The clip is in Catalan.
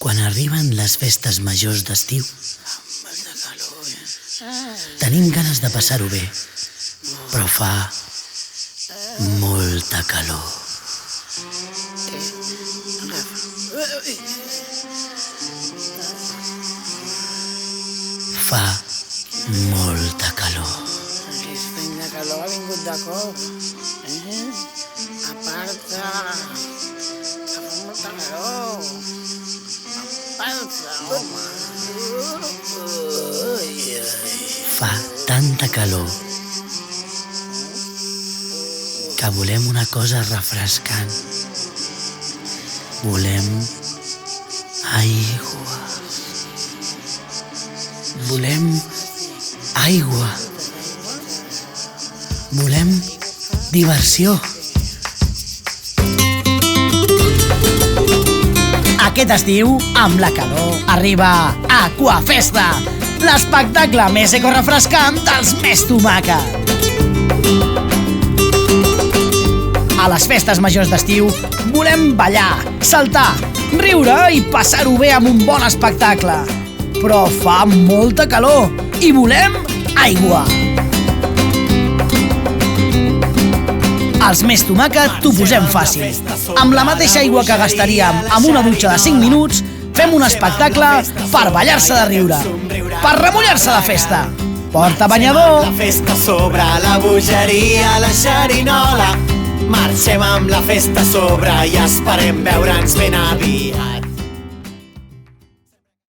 Quan arriben les festes majors d'estiu, tenim ganes de passar-ho bé, però fa molta calor. Fa molta calor. La calor ha vingut de cop. Aparta. Que fa molta calor. Aparta, home. Fa tanta calor que volem una cosa refrescant. Volem aigua. Volem aigua. Volem diversió. Aquest estiu, amb la calor, arriba Aquafesta, l'espectacle més ecorefrescant dels Més Tomàquet. A les festes majors d'estiu volem ballar, saltar, riure i passar-ho bé amb un bon espectacle. Però fa molta calor i volem aigua. Els Més Tomàquet t'ho posem fàcil. Amb la mateixa aigua que gastaríem amb una dutxa de 5 minuts, fem un espectacle per ballar-se de riure, per remullar-se de festa. Porta banyador. La festa sobre la bogeria, la xerinola. Marxem amb la festa a sobre i esperem veure'ns ben aviat.